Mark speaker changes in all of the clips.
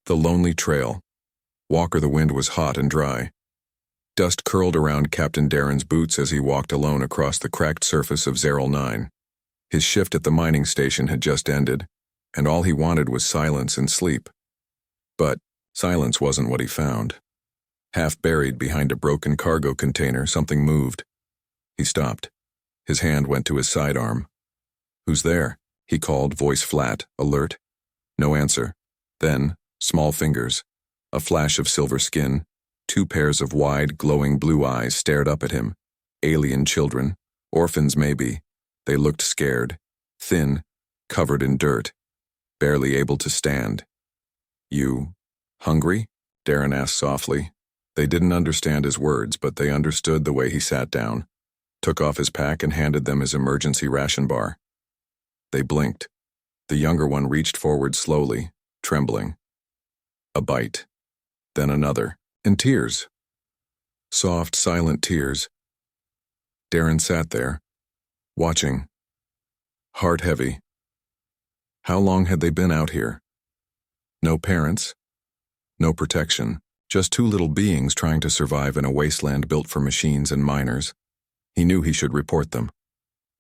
Speaker 1: The lonely trail. Walker, the wind was hot and dry. Dust curled around Captain Darren's boots as he walked alone across the cracked surface of Zeral 9. His shift at the mining station had just ended, and all he wanted was silence and sleep. But silence wasn't what he found. Half buried behind a broken cargo container, something moved. He stopped. His hand went to his sidearm. "Who's there?" he called, voice flat, alert. No answer. Then, small fingers, a flash of silver skin, 2 pairs of wide, glowing blue eyes stared up at him. Alien children, orphans maybe. They looked scared, thin, covered in dirt, barely able to stand. "You hungry?" Darren asked softly. They didn't understand his words, but they understood the way he sat down, took off his pack and handed them his emergency ration bar. They blinked. The younger one reached forward slowly, trembling. A bite. Then another. And tears. Soft, silent tears. Darren sat there, watching. Heart heavy. How long had they been out here? No parents. No protection. Just 2 little beings trying to survive in a wasteland built for machines and miners. He knew he should report them.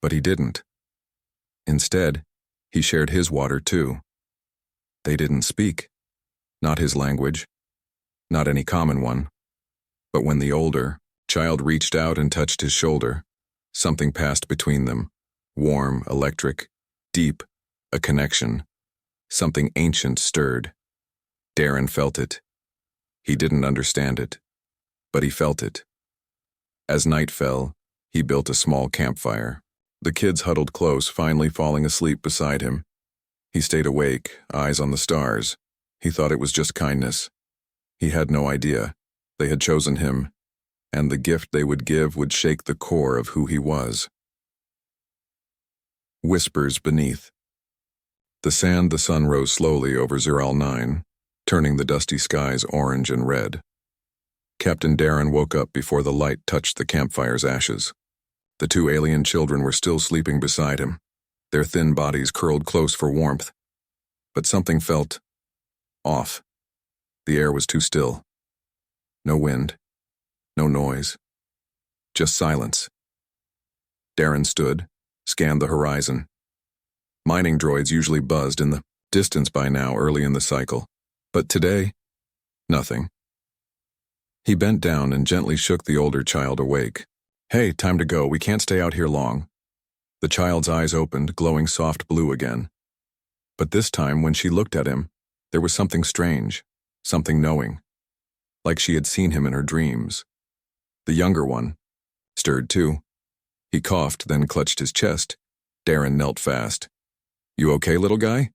Speaker 1: But he didn't. Instead, he shared his water too. They didn't speak. Not his language. Not any common one. But when the older child reached out and touched his shoulder, something passed between them. Warm, electric, deep, a connection. Something ancient stirred. Darren felt it. He didn't understand it, but he felt it. As night fell, he built a small campfire. The kids huddled close, finally falling asleep beside him. He stayed awake, eyes on the stars. He thought it was just kindness. He had no idea. They had chosen him, and the gift they would give would shake the core of who he was. Whispers beneath. The sun rose slowly over Zeral 9, turning the dusty skies orange and red. Captain Darren woke up before the light touched the campfire's ashes. The 2 alien children were still sleeping beside him, their thin bodies curled close for warmth. But something felt off. The air was too still. No wind, no noise, just silence. Darren stood, scanned the horizon. Mining droids usually buzzed in the distance by now, early in the cycle. But today, nothing. He bent down and gently shook the older child awake. "Hey, time to go. We can't stay out here long." The child's eyes opened, glowing soft blue again. But this time, when she looked at him, there was something strange, something knowing, like she had seen him in her dreams. The younger one stirred too. He coughed, then clutched his chest. Darren knelt fast. "You okay, little guy?"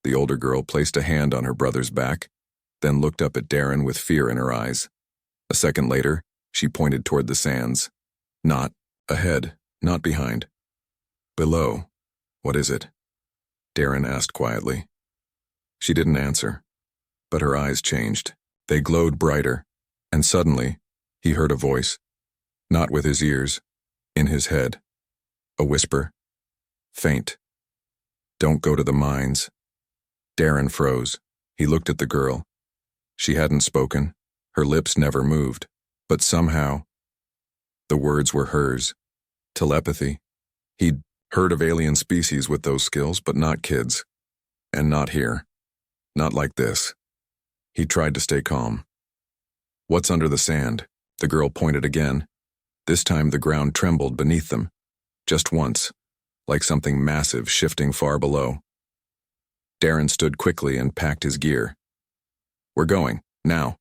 Speaker 1: The older girl placed a hand on her brother's back, then looked up at Darren with fear in her eyes. A second later, she pointed toward the sands. "Not ahead, not behind. Below. What is it?" Darren asked quietly. She didn't answer, but her eyes changed. They glowed brighter, and suddenly, he heard a voice. Not with his ears, in his head. A whisper. Faint. "Don't go to the mines." Darren froze. He looked at the girl. She hadn't spoken. Her lips never moved. But somehow, the words were hers. Telepathy. He'd heard of alien species with those skills, but not kids. And not here. Not like this. He tried to stay calm. "What's under the sand?" The girl pointed again. This time the ground trembled beneath them. Just once, like something massive shifting far below. Darren stood quickly and packed his gear. "We're going, now."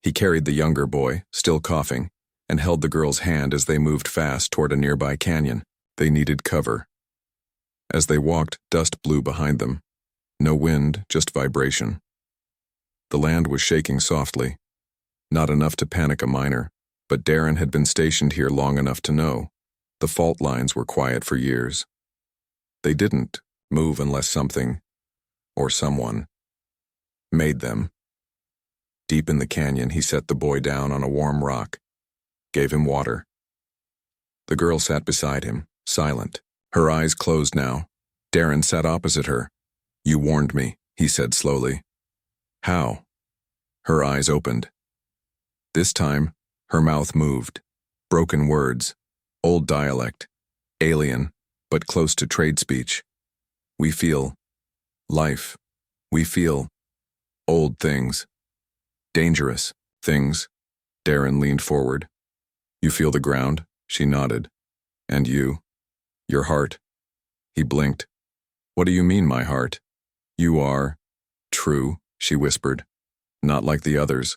Speaker 1: He carried the younger boy, still coughing, and held the girl's hand as they moved fast toward a nearby canyon. They needed cover. As they walked, dust blew behind them. No wind, just vibration. The land was shaking softly. Not enough to panic a miner, but Darren had been stationed here long enough to know. The fault lines were quiet for years. They didn't move unless something, or someone, made them. Deep in the canyon, he set the boy down on a warm rock, gave him water. The girl sat beside him, silent, her eyes closed now. Darren sat opposite her. "You warned me," he said slowly. How? Her eyes opened. This time, her mouth moved. Broken words. Old dialect. Alien, but close to trade speech. We feel life. We feel old things. Dangerous things. Darren leaned forward. You feel the ground? She nodded. And you? Your heart? He blinked. What do you mean, my heart? You are true, she whispered. Not like the others.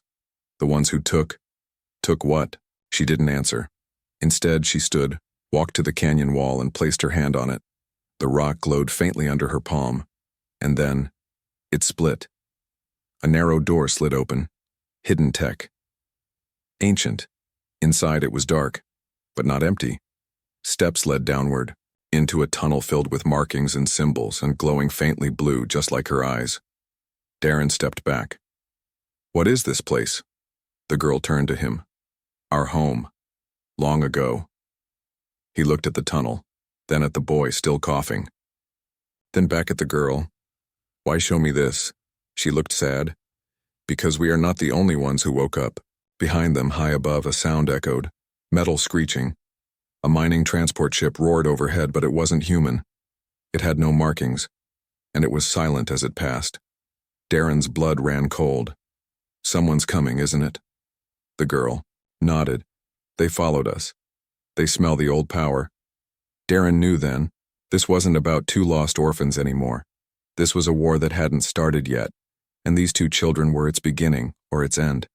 Speaker 1: The ones who took. Took what? She didn't answer. Instead, she stood, walked to the canyon wall and placed her hand on it. The rock glowed faintly under her palm. And then, it split. A narrow door slid open. Hidden tech. Ancient. Inside it was dark, but not empty. Steps led downward, into a tunnel filled with markings and symbols and glowing faintly blue just like her eyes. Darren stepped back. What is this place? The girl turned to him. Our home. Long ago. He looked at the tunnel, then at the boy still coughing. Then back at the girl. Why show me this? She looked sad. Because we are not the only ones who woke up. Behind them, high above, a sound echoed, metal screeching. A mining transport ship roared overhead, but it wasn't human. It had no markings, and it was silent as it passed. Darren's blood ran cold. Someone's coming, isn't it? The girl nodded. They followed us. They smell the old power. Darren knew then, this wasn't about two lost orphans anymore. This was a war that hadn't started yet, and these two children were its beginning or its end.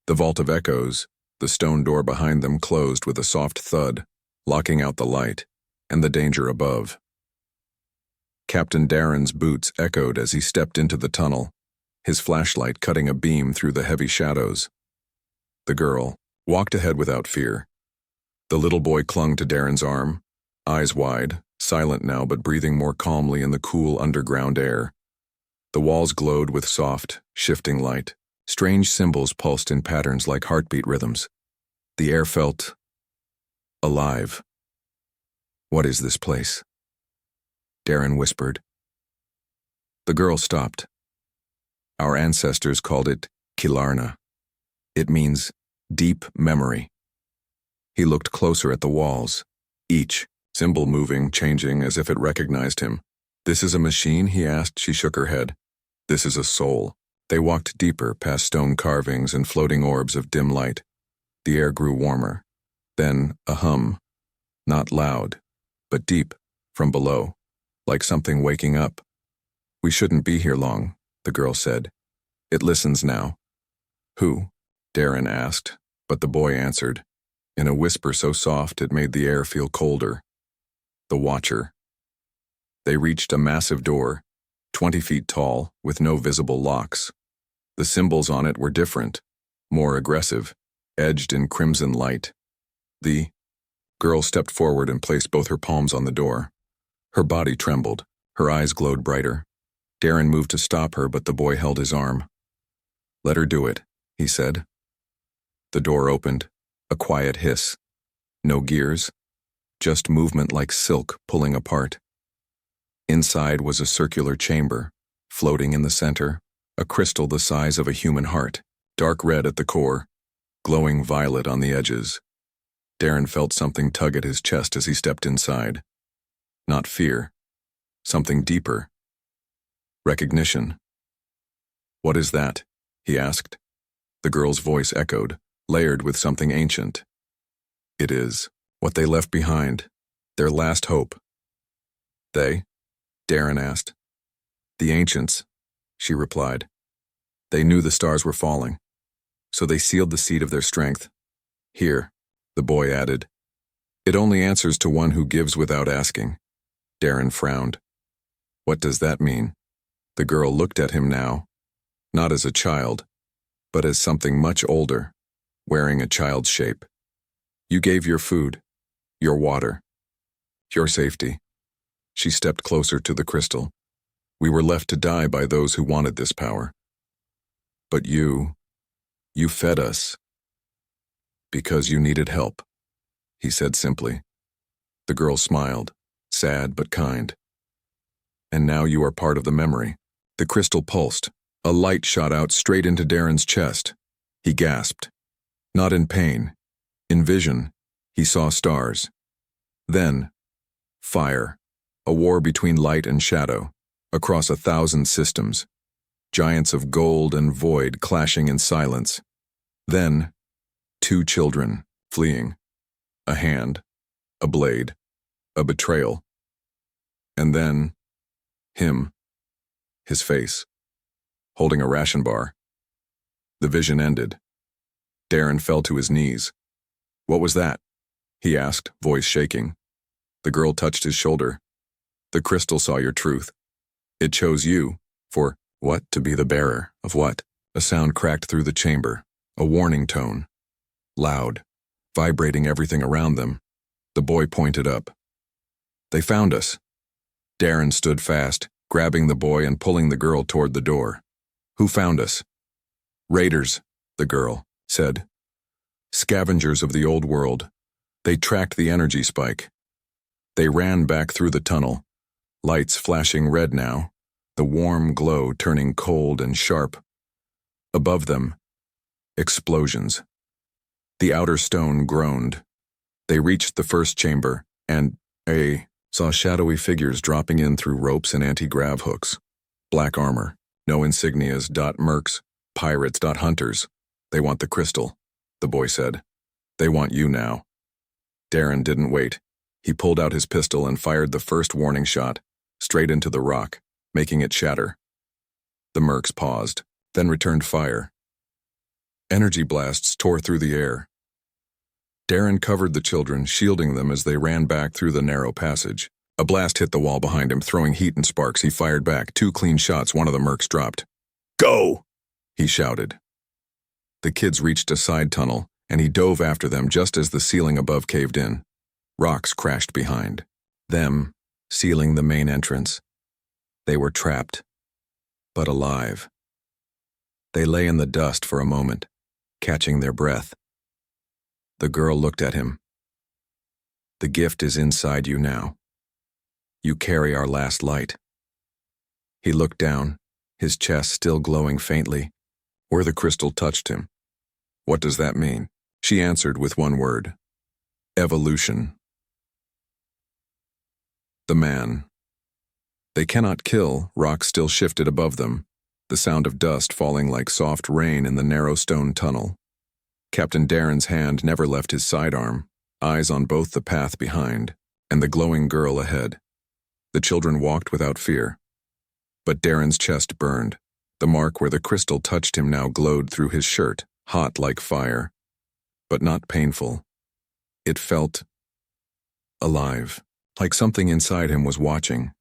Speaker 1: The vault of echoes, the stone door behind them closed with a soft thud, locking out the light and the danger above. Captain Darren's boots echoed as he stepped into the tunnel, his flashlight cutting a beam through the heavy shadows. The girl walked ahead without fear. The little boy clung to Darren's arm, eyes wide, silent now but breathing more calmly in the cool underground air. The walls glowed with soft, shifting light. Strange symbols pulsed in patterns like heartbeat rhythms. The air felt alive. What is this place? Darren whispered. The girl stopped. Our ancestors called it Kilarna. It means deep memory. He looked closer at the walls, each symbol moving, changing as if it recognized him. This is a machine? He asked. She shook her head. This is a soul. They walked deeper past stone carvings and floating orbs of dim light. The air grew warmer. Then a hum, not loud, but deep, from below, like something waking up. We shouldn't be here long, the girl said. It listens now. Who? Darren asked, but the boy answered, in a whisper so soft it made the air feel colder. The Watcher. They reached a massive door, 20 feet tall, with no visible locks. The symbols on it were different, more aggressive, edged in crimson light. The girl stepped forward and placed both her palms on the door. Her body trembled, her eyes glowed brighter. Darren moved to stop her, but the boy held his arm. Let her do it, he said. The door opened, a quiet hiss. No gears, just movement like silk pulling apart. Inside was a circular chamber, floating in the center, a crystal the size of a human heart, dark red at the core, glowing violet on the edges. Darren felt something tug at his chest as he stepped inside. Not fear, something deeper. Recognition. What is that? He asked. The girl's voice echoed, layered with something ancient. It is what they left behind, their last hope. They? Darren asked. The ancients, she replied. They knew the stars were falling, so they sealed the seed of their strength. Here, the boy added. It only answers to one who gives without asking. Darren frowned. What does that mean? The girl looked at him now, not as a child, but as something much older, wearing a child's shape. You gave your food, your water, your safety. She stepped closer to the crystal. We were left to die by those who wanted this power. But you fed us. Because you needed help, he said simply. The girl smiled, sad but kind. And now you are part of the memory. The crystal pulsed, A light shot out straight into Darren's chest. He gasped. Not in pain. In vision, he saw stars. Then, fire. A war between light and shadow, across 1,000 systems. Giants of gold and void clashing in silence. Then, 2 children, fleeing. A hand, a blade, a betrayal. And then, him, his face, holding a ration bar. The vision ended. Darren fell to his knees. What was that? He asked, voice shaking. The girl touched his shoulder. The crystal saw your truth. It chose you, for what? To be the bearer of what? A sound cracked through the chamber, a warning tone. Loud, vibrating everything around them. The boy pointed up. They found us. Darren stood fast, grabbing the boy and pulling the girl toward the door. Who found us? Raiders, the girl said. Scavengers of the old world. They tracked the energy spike. They ran back through the tunnel, lights flashing red now, the warm glow turning cold and sharp. Above them, explosions. The outer stone groaned. They reached the first chamber, and saw shadowy figures dropping in through ropes and anti-grav hooks. Black armor, no insignias. Mercs, pirates. Hunters. They want the crystal, the boy said. They want you now. Darren didn't wait. He pulled out his pistol and fired the first warning shot, straight into the rock, making it shatter. The mercs paused, then returned fire. Energy blasts tore through the air. Darren covered the children, shielding them as they ran back through the narrow passage. A blast hit the wall behind him, throwing heat and sparks. He fired back, 2 clean shots. One of the mercs dropped. Go! He shouted. The kids reached a side tunnel, and he dove after them just as the ceiling above caved in. Rocks crashed behind them, sealing the main entrance. They were trapped, but alive. They lay in the dust for a moment, catching their breath. The girl looked at him. The gift is inside you now. You carry our last light. He looked down, his chest still glowing faintly, where the crystal touched him. What does that mean? She answered with one word. Evolution. The man. They cannot kill. Rocks still shifted above them, the sound of dust falling like soft rain in the narrow stone tunnel. Captain Darren's hand never left his sidearm, eyes on both the path behind and the glowing girl ahead. The children walked without fear. But Darren's chest burned. The mark where the crystal touched him now glowed through his shirt, hot like fire, but not painful. It felt alive, like something inside him was watching,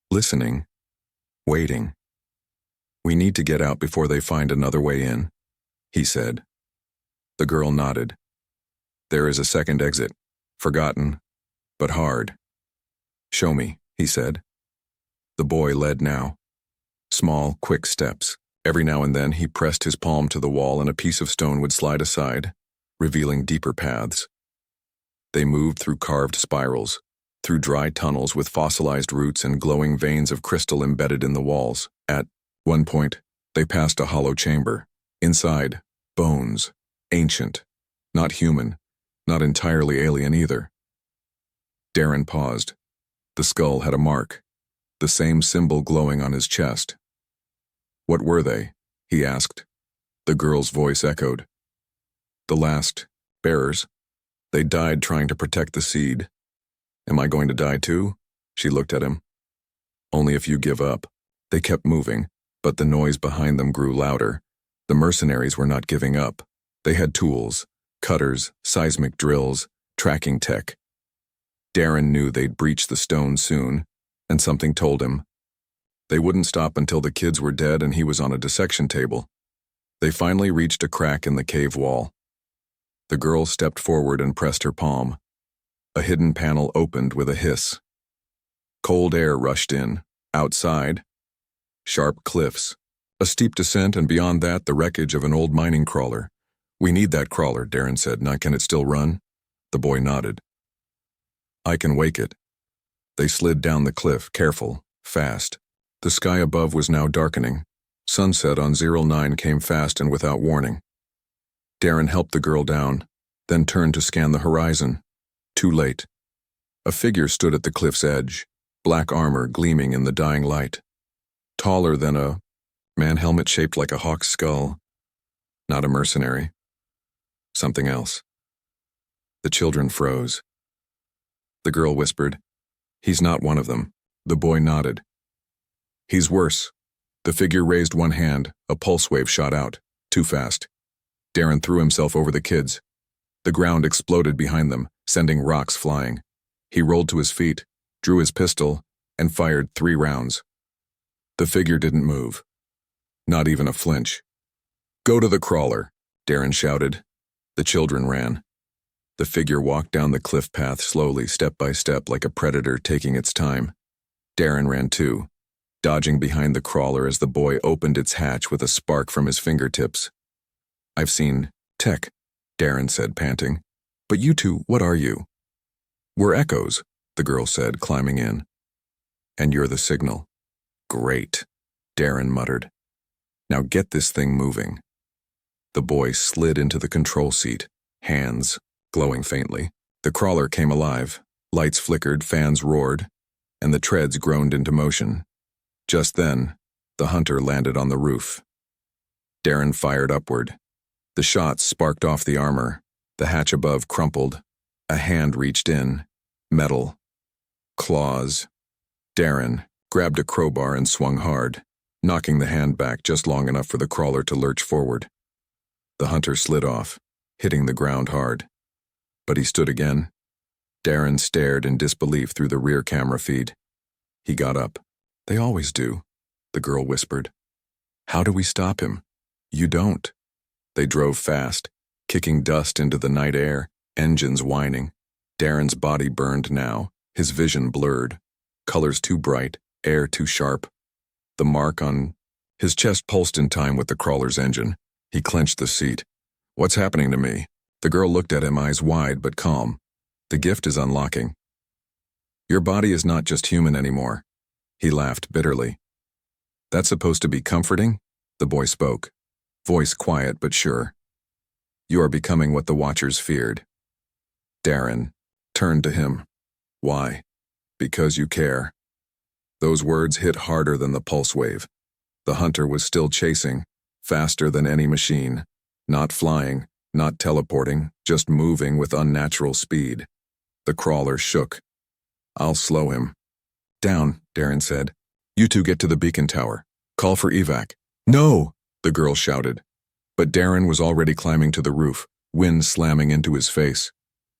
Speaker 1: listening, waiting. We need to get out before they find another way in, he said. The girl nodded. There is a second exit, forgotten, but hard. Show me, he said. The boy led now. Small, quick steps. Every now and then he pressed his palm to the wall and a piece of stone would slide aside, revealing deeper paths. They moved through carved spirals, through dry tunnels with fossilized roots and glowing veins of crystal embedded in the walls. At one point, they passed a hollow chamber. Inside, bones, ancient, not human, not entirely alien either. Darren paused. The skull had a mark, the same symbol glowing on his chest. What were they? He asked. The girl's voice echoed. The last bearers. They died trying to protect the seed. Am I going to die too? She looked at him. Only if you give up. They kept moving, but the noise behind them grew louder. The mercenaries were not giving up. They had tools, cutters, seismic drills, tracking tech. Darren knew they'd breach the stone soon, and something told him. They wouldn't stop until the kids were dead and he was on a dissection table. They finally reached a crack in the cave wall. The girl stepped forward and pressed her palm. A hidden panel opened with a hiss. Cold air rushed in. Outside, sharp cliffs, a steep descent, and beyond that, the wreckage of an old mining crawler. We need that crawler, Darren said. Now, can it still run? The boy nodded. I can wake it. They slid down the cliff, careful, fast. The sky above was now darkening. Sunset on 09 came fast and without warning. Darren helped the girl down, then turned to scan the horizon. Too late. A figure stood at the cliff's edge, black armor gleaming in the dying light. Taller than a man, helmet shaped like a hawk's skull. Not a mercenary. Something else. The children froze. The girl whispered, "He's not one of them." The boy nodded. "He's worse." The figure raised one hand, a pulse wave shot out, too fast. Darren threw himself over the kids. The ground exploded behind them, sending rocks flying. He rolled to his feet, drew his pistol, and fired 3 rounds. The figure didn't move. Not even a flinch. "Go to the crawler," Darren shouted. The children ran. The figure walked down the cliff path slowly, step by step, like a predator taking its time. Darren ran too, dodging behind the crawler as the boy opened its hatch with a spark from his fingertips. "I've seen tech," Darren said, panting. "But you two, what are you?" "We're echoes," the girl said, climbing in. "And you're the signal." "Great," Darren muttered. "Now get this thing moving." The boy slid into the control seat, hands glowing faintly. The crawler came alive. Lights flickered, fans roared, and the treads groaned into motion. Just then, the hunter landed on the roof. Darren fired upward. The shots sparked off the armor. The hatch above crumpled. A hand reached in. Metal. Claws. Darren grabbed a crowbar and swung hard, knocking the hand back just long enough for the crawler to lurch forward. The hunter slid off, hitting the ground hard. But he stood again. Darren stared in disbelief through the rear camera feed. He got up. "They always do," the girl whispered. "How do we stop him?" "You don't." They drove fast, kicking dust into the night air, engines whining. Darren's body burned now, his vision blurred. Colors too bright, air too sharp. The mark on his chest pulsed in time with the crawler's engine. He clenched the seat. "What's happening to me?" The girl looked at him, eyes wide but calm. "The gift is unlocking. Your body is not just human anymore." He laughed bitterly. "That's supposed to be comforting?" The boy spoke, voice quiet but sure. "You are becoming what the Watchers feared." Darren turned to him. "Why?" "Because you care." Those words hit harder than the pulse wave. The hunter was still chasing, faster than any machine, not flying, not teleporting, just moving with unnatural speed. The crawler shook. "I'll slow him." "Down," Darren said. "You two get to the beacon tower. Call for evac." "No!" the girl shouted. But Darren was already climbing to the roof, wind slamming into his face.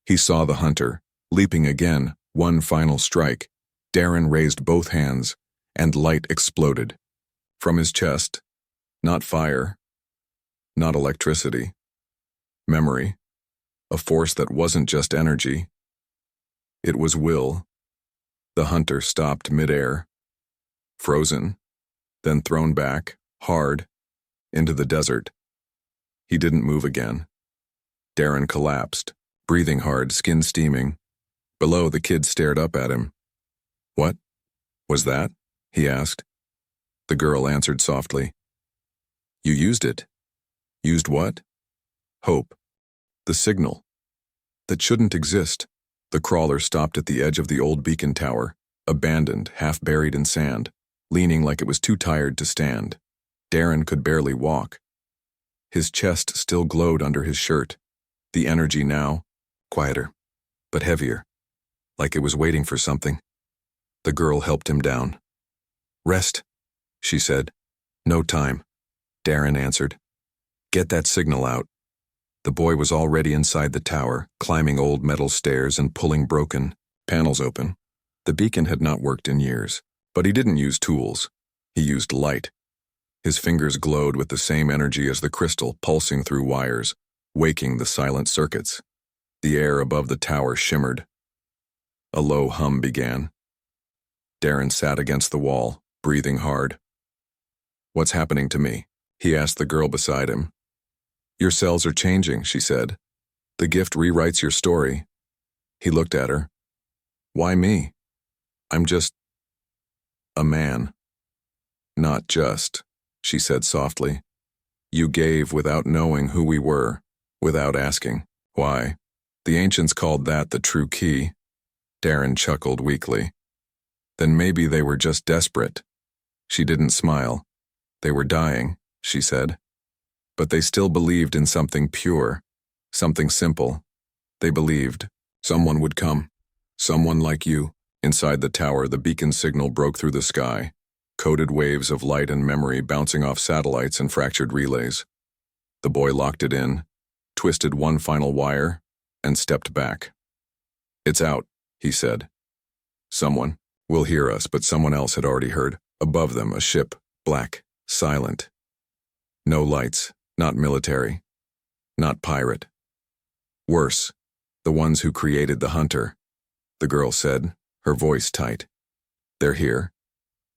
Speaker 1: He saw the hunter, leaping again, one final strike. Darren raised both hands, and light exploded. From his chest, not fire, not electricity. Memory, a force that wasn't just energy. It was will. The hunter stopped midair, frozen, then thrown back, hard, into the desert. He didn't move again. Darren collapsed, breathing hard, skin steaming. Below, the kid stared up at him. "What was that?" he asked. The girl answered softly. "You used it." "Used what?" "Hope. The signal. That shouldn't exist." The crawler stopped at the edge of the old beacon tower, abandoned, half buried in sand, leaning like it was too tired to stand. Darren could barely walk. His chest still glowed under his shirt. The energy now, quieter, but heavier, like it was waiting for something. The girl helped him down. "Rest," she said. "No time," Darren answered. "Get that signal out." The boy was already inside the tower, climbing old metal stairs and pulling broken panels open. The beacon had not worked in years, but he didn't use tools. He used light. His fingers glowed with the same energy as the crystal, pulsing through wires, waking the silent circuits. The air above the tower shimmered. A low hum began. Darren sat against the wall, breathing hard. "What's happening to me?" he asked the girl beside him. "Your cells are changing," she said. "The gift rewrites your story." He looked at her. "Why me? I'm just a man." "Not just," she said softly. You gave without knowing who we were, without asking. Why? The ancients called that the true key. Darren chuckled weakly. Then maybe they were just desperate. She didn't smile. They were dying, she said. But they still believed in something pure, something simple. They believed someone would come, someone like you. Inside the tower, the beacon signal broke through the sky, coated waves of light and memory bouncing off satellites and fractured relays. The boy locked it in, twisted one final wire, and stepped back. It's out, he said. Someone will hear us, but someone else had already heard. Above them, a ship, black, silent. No lights, not military, not pirate. Worse, the ones who created the hunter, the girl said, her voice tight. They're here.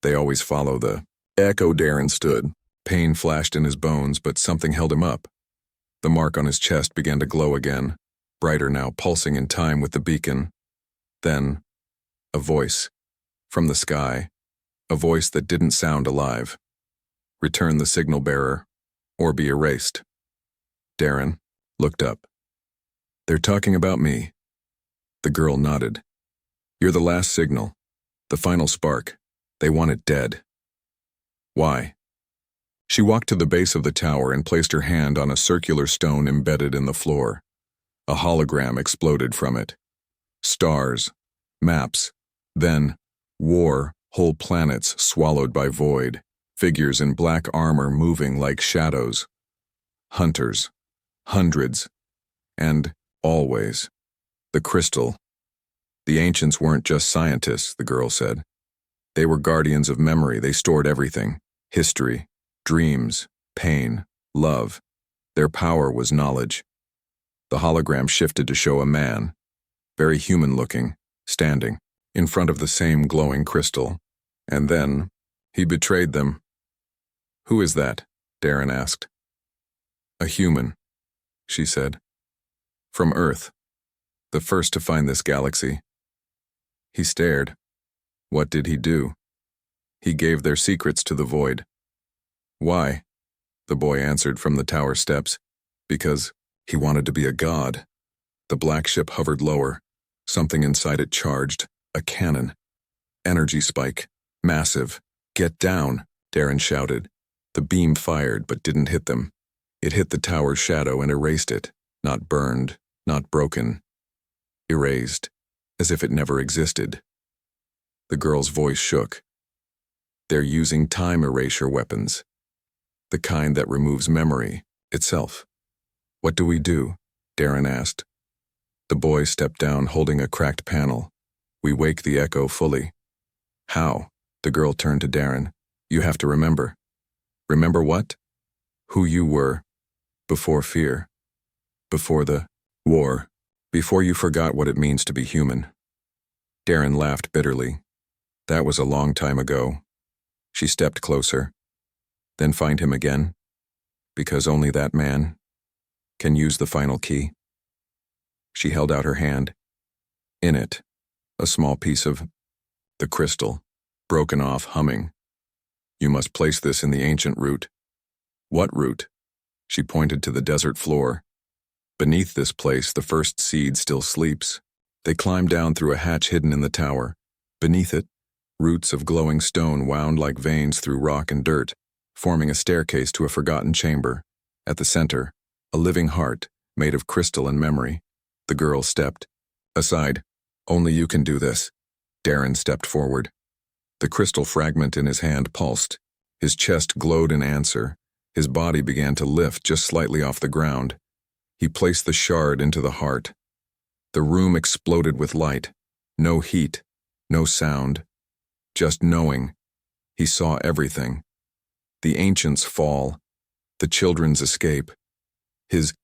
Speaker 1: They always follow the echo. Darren stood. Pain flashed in his bones, but something held him up. The mark on his chest began to glow again, brighter now, pulsing in time with the beacon. Then, a voice. From the sky. A voice that didn't sound alive. Return the signal bearer, or be erased. Darren looked up. They're talking about me. The girl nodded. You're the last signal, the final spark. They want it dead. Why? She walked to the base of the tower and placed her hand on a circular stone embedded in the floor. A hologram exploded from it. Stars, maps, then war, whole planets swallowed by void, figures in black armor moving like shadows. Hunters, hundreds, and always. The crystal. The ancients weren't just scientists, the girl said. They were guardians of memory. They stored everything. History, dreams, pain, love. Their power was knowledge. The hologram shifted to show a man, very human-looking, standing in front of the same glowing crystal. And then, he betrayed them. Who is that? Darren asked. A human, she said. From Earth. The first to find this galaxy. He stared. What did he do? He gave their secrets to the void. Why? The boy answered from the tower steps. Because he wanted to be a god. The black ship hovered lower. Something inside it charged. A cannon. Energy spike. Massive. Get down, Darren shouted. The beam fired but didn't hit them. It hit the tower's shadow and erased it. Not burned, not broken. Erased, as if it never existed. The girl's voice shook. They're using time erasure weapons. The kind that removes memory itself. What do we do? Darren asked. The boy stepped down holding a cracked panel. We wake the echo fully. How? The girl turned to Darren. You have to remember. Remember what? Who you were. Before fear. Before the war. Before you forgot what it means to be human. Darren laughed bitterly. That was a long time ago. She stepped closer. Then find him again. Because only that man can use the final key. She held out her hand. In it, a small piece of the crystal, broken off, humming. You must place this in the ancient root. What root? She pointed to the desert floor. Beneath this place, the first seed still sleeps. They climbed down through a hatch hidden in the tower. Beneath it, roots of glowing stone wound like veins through rock and dirt, forming a staircase to a forgotten chamber. At the center, a living heart, made of crystal and memory. The girl stepped aside. Only you can do this. Darren stepped forward. The crystal fragment in his hand pulsed. His chest glowed in answer. His body began to lift just slightly off the ground. He placed the shard into the heart. The room exploded with light. No heat, no sound. Just knowing. He saw everything. The ancients' fall. The children's escape. His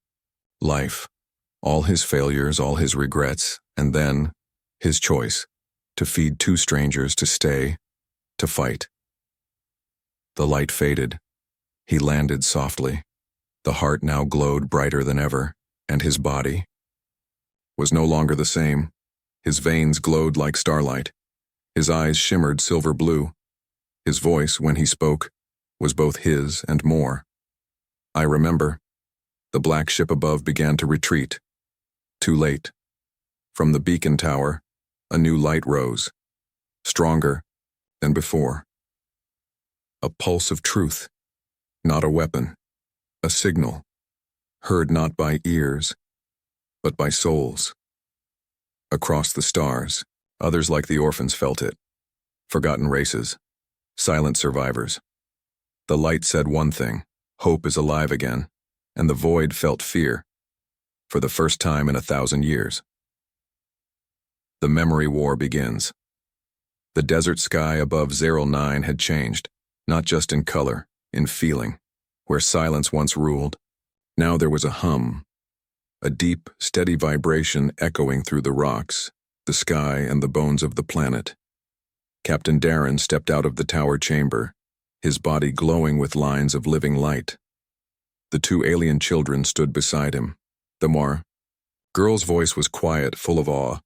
Speaker 1: life. All his failures, all his regrets, and then his choice. To feed two strangers, to stay, to fight. The light faded. He landed softly. The heart now glowed brighter than ever, and his body was no longer the same. His veins glowed like starlight. His eyes shimmered silver blue. His voice, when he spoke, was both his and more. I remember. The black ship above began to retreat. Too late. From the beacon tower, a new light rose, stronger than before. A pulse of truth, not a weapon, a signal, heard not by ears, but by souls. Across the stars, others like the orphans felt it. Forgotten races, silent survivors. The light said one thing: hope is alive again, and the void felt fear, for the first time in 1,000 years. The memory war begins. The desert sky above 09 had changed, not just in color, in feeling. Where silence once ruled, now there was a hum, a deep, steady vibration echoing through the rocks, the sky, and the bones of the planet. Captain Darren stepped out of the tower chamber, his body glowing with lines of living light. The two alien children stood beside him. The girl's voice was quiet, full of awe.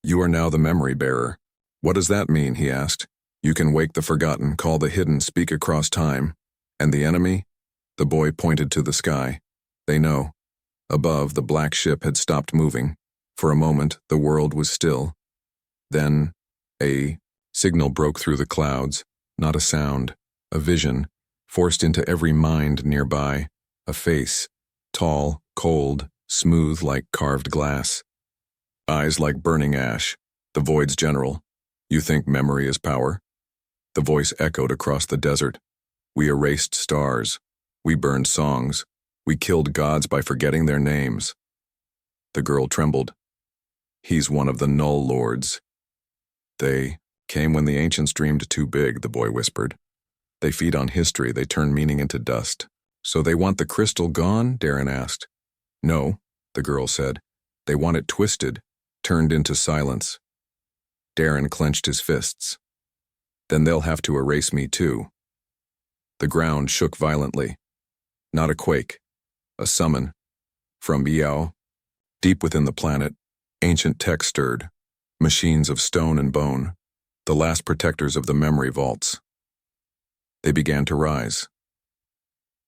Speaker 1: "You are now the memory bearer." "What does that mean?" he asked. "You can wake the forgotten, call the hidden, speak across time. And the enemy?" The boy pointed to the sky. "They know." Above, the black ship had stopped moving. For a moment, the world was still. Then, a signal broke through the clouds, not a sound, a vision, forced into every mind nearby, a face, tall, cold, smooth like carved glass. Eyes like burning ash, the void's general. "You think memory is power?" The voice echoed across the desert. "We erased stars. We burned songs. We killed gods by forgetting their names." The girl trembled. "He's one of the Null Lords." "They came when the ancients dreamed too big," the boy whispered. "They feed on history, they turn meaning into dust." "So they want the crystal gone?" Darren asked. "No," the girl said. "They want it twisted, turned into silence." Darren clenched his fists. "Then they'll have to erase me too." The ground shook violently. Not a quake, a summon. From Yao, deep within the planet, ancient tech stirred, machines of stone and bone, the last protectors of the memory vaults. They began to rise.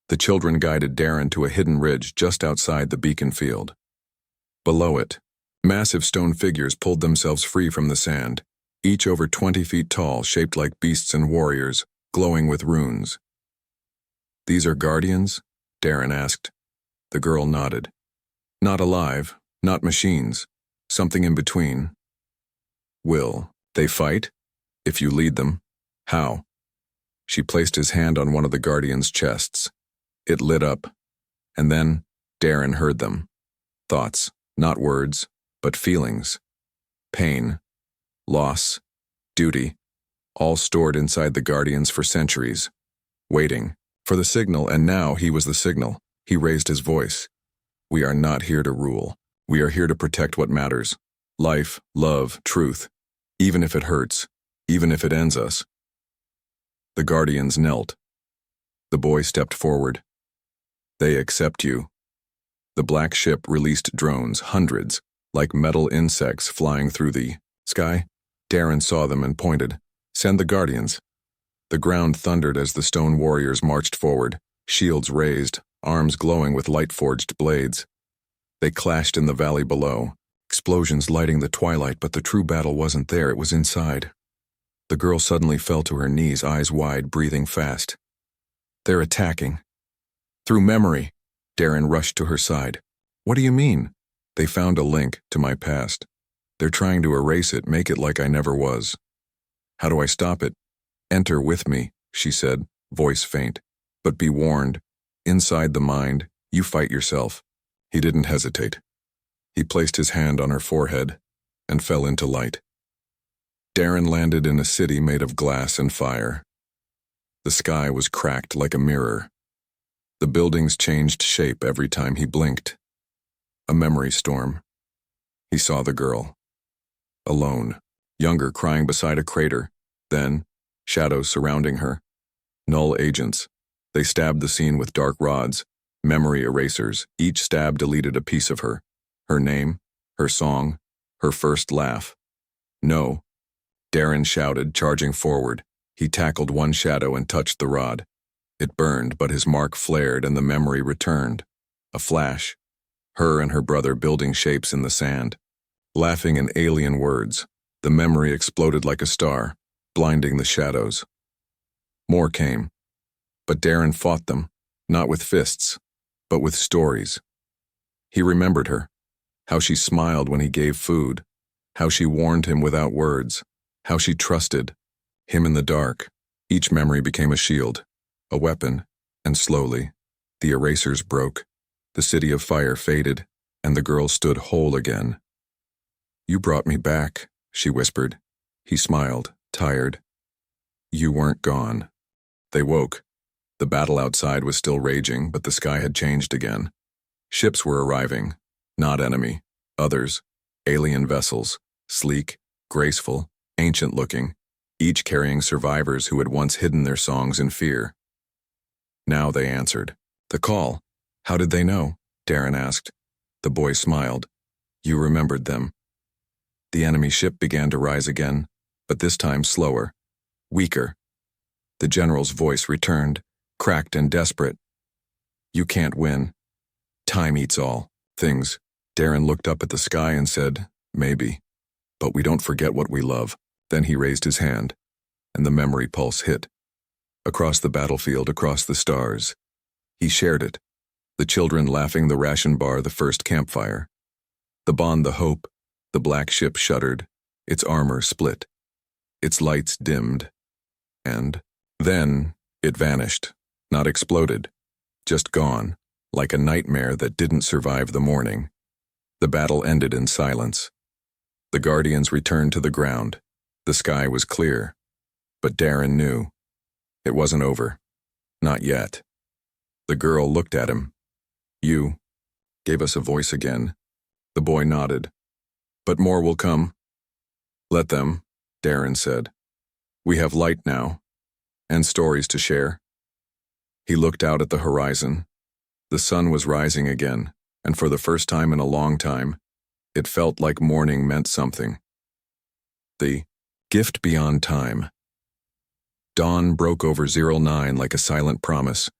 Speaker 1: The children guided Darren to a hidden ridge just outside the beacon field. Below it, massive stone figures pulled themselves free from the sand, each over 20 feet tall, shaped like beasts and warriors, glowing with runes. "These are guardians?" Darren asked. The girl nodded. "Not alive, not machines, something in between." "Will they fight? If you lead them? How?" She placed his hand on one of the guardians' chests. It lit up, and then Darren heard them. Thoughts, not words, but feelings. Pain, loss, duty, all stored inside the guardians for centuries, waiting for the signal, and now he was the signal. He raised his voice. "We are not here to rule. We are here to protect what matters. Life, love, truth. Even if it hurts, even if it ends us." The guardians knelt. The boy stepped forward. "They accept you." The black ship released drones, hundreds, like metal insects flying through the sky. Darren saw them and pointed. "Send the guardians." The ground thundered as the stone warriors marched forward, shields raised, arms glowing with light-forged blades. They clashed in the valley below, explosions lighting the twilight, but the true battle wasn't there, it was inside. The girl suddenly fell to her knees, eyes wide, breathing fast. "They're attacking." "Through memory." Darren rushed to her side. "What do you mean?" "They found a link to my past. They're trying to erase it, make it like I never was." "How do I stop it?" "Enter with me," she said, voice faint. "But be warned, inside the mind, you fight yourself." He didn't hesitate. He placed his hand on her forehead and fell into light. Darren landed in a city made of glass and fire. The sky was cracked like a mirror. The buildings changed shape every time he blinked. A memory storm. He saw the girl. Alone, younger, crying beside a crater. Then, shadows surrounding her. Null agents. They stabbed the scene with dark rods, memory erasers. Each stab deleted a piece of her. Her name, her song, her first laugh. "No," Darren shouted, charging forward. He tackled one shadow and touched the rod. It burned, but his mark flared and the memory returned. A flash. Her and her brother building shapes in the sand, laughing in alien words. The memory exploded like a star, blinding the shadows. More came. But Darren fought them, not with fists, but with stories. He remembered her, how she smiled when he gave food, how she warned him without words, how she trusted him in the dark. Each memory became a shield, a weapon, and slowly, the erasers broke, the city of fire faded, and the girl stood whole again. "You brought me back," she whispered. He smiled, tired. "You weren't gone." They woke. The battle outside was still raging, but the sky had changed again. Ships were arriving, not enemy, others, alien vessels, sleek, graceful, ancient-looking, each carrying survivors who had once hidden their songs in fear. Now they answered. "The call. How did they know?" Darren asked. The boy smiled. "You remembered them." The enemy ship began to rise again, but this time slower, weaker. The general's voice returned, cracked and desperate. "You can't win. Time eats all things." Darren looked up at the sky and said, "Maybe. But we don't forget what we love." Then he raised his hand, and the memory pulse hit. Across the battlefield, across the stars. He shared it. The children laughing, the ration bar, the first campfire. The bond, the hope. The black ship shuddered, its armor split, its lights dimmed. And then it vanished, not exploded, just gone, like a nightmare that didn't survive the morning. The battle ended in silence. The Guardians returned to the ground. The sky was clear. But Darren knew. It wasn't over. Not yet. The girl looked at him. "You gave us a voice again." The boy nodded. "But more will come." "Let them," Darren said. "We have light now, and stories to share." He looked out at the horizon. The sun was rising again, and for the first time in a long time, it felt like morning meant something. The gift beyond time. Dawn broke over 09 like a silent promise.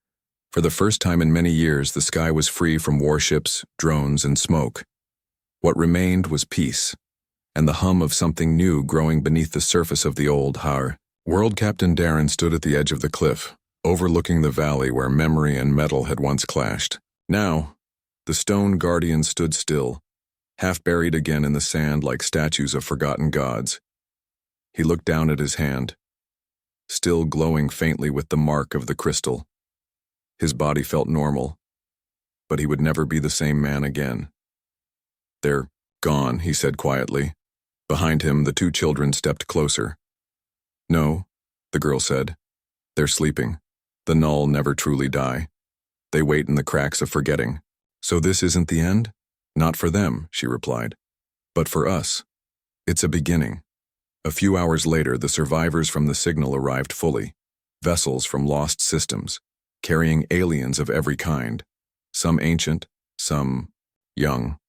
Speaker 1: For the first time in many years, the sky was free from warships, drones, and smoke. What remained was peace, and the hum of something new growing beneath the surface of the old Har. World Captain Darren stood at the edge of the cliff, overlooking the valley where memory and metal had once clashed. Now, the stone guardians stood still, half buried again in the sand like statues of forgotten gods. He looked down at his hand, still glowing faintly with the mark of the crystal. His body felt normal, but he would never be the same man again. "They're gone," he said quietly. Behind him, the two children stepped closer. "No," the girl said. "They're sleeping. The null never truly die. They wait in the cracks of forgetting." "So this isn't the end?" "Not for them," she replied. "But for us. It's a beginning." A few hours later, the survivors from the signal arrived fully. Vessels from lost systems, carrying aliens of every kind. Some ancient, some young.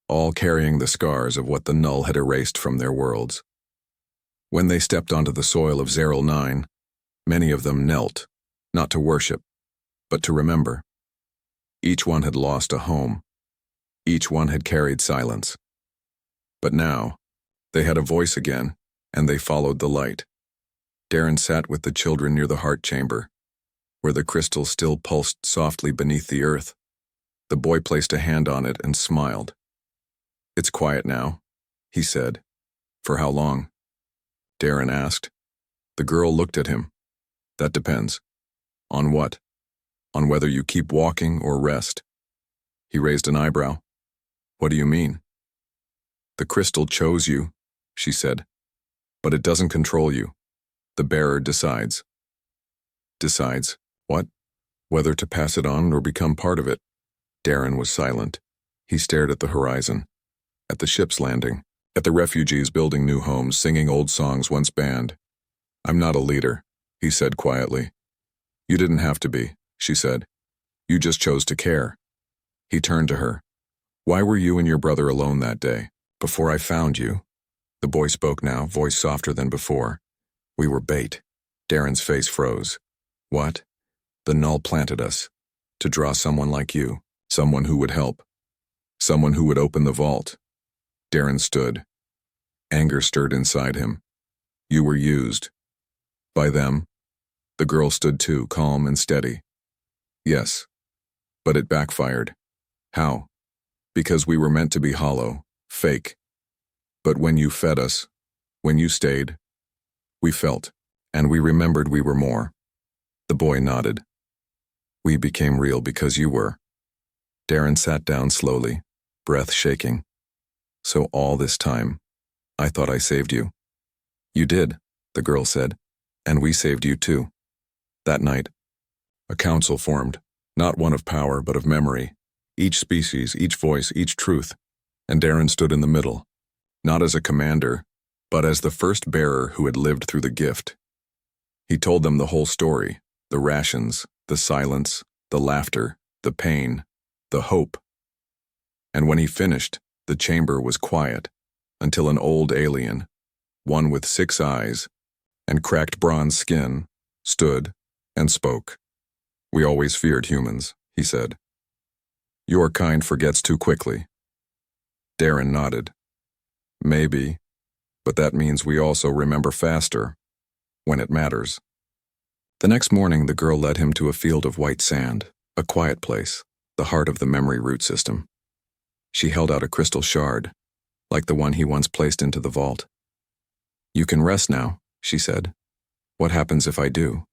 Speaker 1: All carrying the scars of what the null had erased from their worlds. When they stepped onto the soil of 09, many of them knelt, not to worship, but to remember. Each one had lost a home. Each one had carried silence. But now, they had a voice again, and they followed the light. Darren sat with the children near the heart chamber, where the crystal still pulsed softly beneath the earth. The boy placed a hand on it and smiled. "It's quiet now," he said. "For how long?" Darren asked. The girl looked at him. "That depends." "On what?" "On whether you keep walking or rest." He raised an eyebrow. "What do you mean?" "The crystal chose you," she said. "But it doesn't control you. The bearer decides." "Decides what?" "Whether to pass it on or become part of it." Darren was silent. He stared at the horizon, at the ship's landing, at the refugees building new homes, singing old songs once banned. "I'm not a leader," he said quietly. "You didn't have to be," she said. "You just chose to care." He turned to her. "Why were you and your brother alone that day, before I found you?" The boy spoke now, voice softer than before. "We were bait." Darren's face froze. "What?" The null planted us, to draw someone like you, someone who would help, someone who would open the vault. Darren stood. Anger stirred inside him. You were used. By them. The girl stood too, calm and steady. Yes. But it backfired. How? Because we were meant to be hollow, fake. But when you fed us, when you stayed, we felt, and we remembered we were more. The boy nodded. We became real because you were. Darren sat down slowly, breath shaking. So all this time, I thought I saved you. You did, the girl said, and we saved you too. That night, a council formed, not one of power but of memory, each species, each voice, each truth, and Darren stood in the middle, not as a commander, but as the first bearer who had lived through the gift. He told them the whole story, the rations, the silence, the laughter, the pain, the hope. And when he finished, the chamber was quiet, until an old alien, one with 6 eyes and cracked bronze skin, stood and spoke. We always feared humans, he said. Your kind forgets too quickly. Darren nodded. Maybe, but that means we also remember faster, when it matters. The next morning, the girl led him to a field of white sand, a quiet place, the heart of the memory root system. She held out a crystal shard, like the one he once placed into the vault. You can rest now, she said. What happens if I do?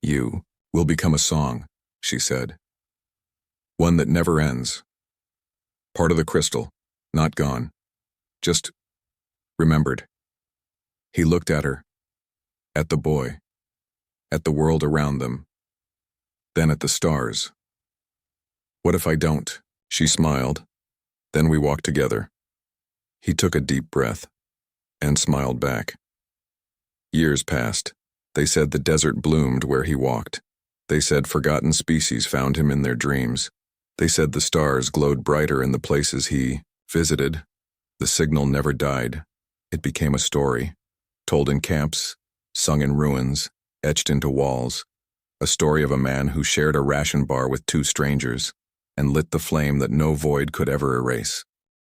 Speaker 1: You will become a song, she said. One that never ends. Part of the crystal, not gone. Just remembered. He looked at her, at the boy, at the world around them, then at the stars. What if I don't? She smiled. Then we walked together. He took a deep breath and smiled back. Years passed. They said the desert bloomed where he walked. They said forgotten species found him in their dreams. They said the stars glowed brighter in the places he visited. The signal never died. It became a story, told in camps, sung in ruins, etched into walls. A story of a man who shared a ration bar with 2 strangers and lit the flame that no void could ever erase.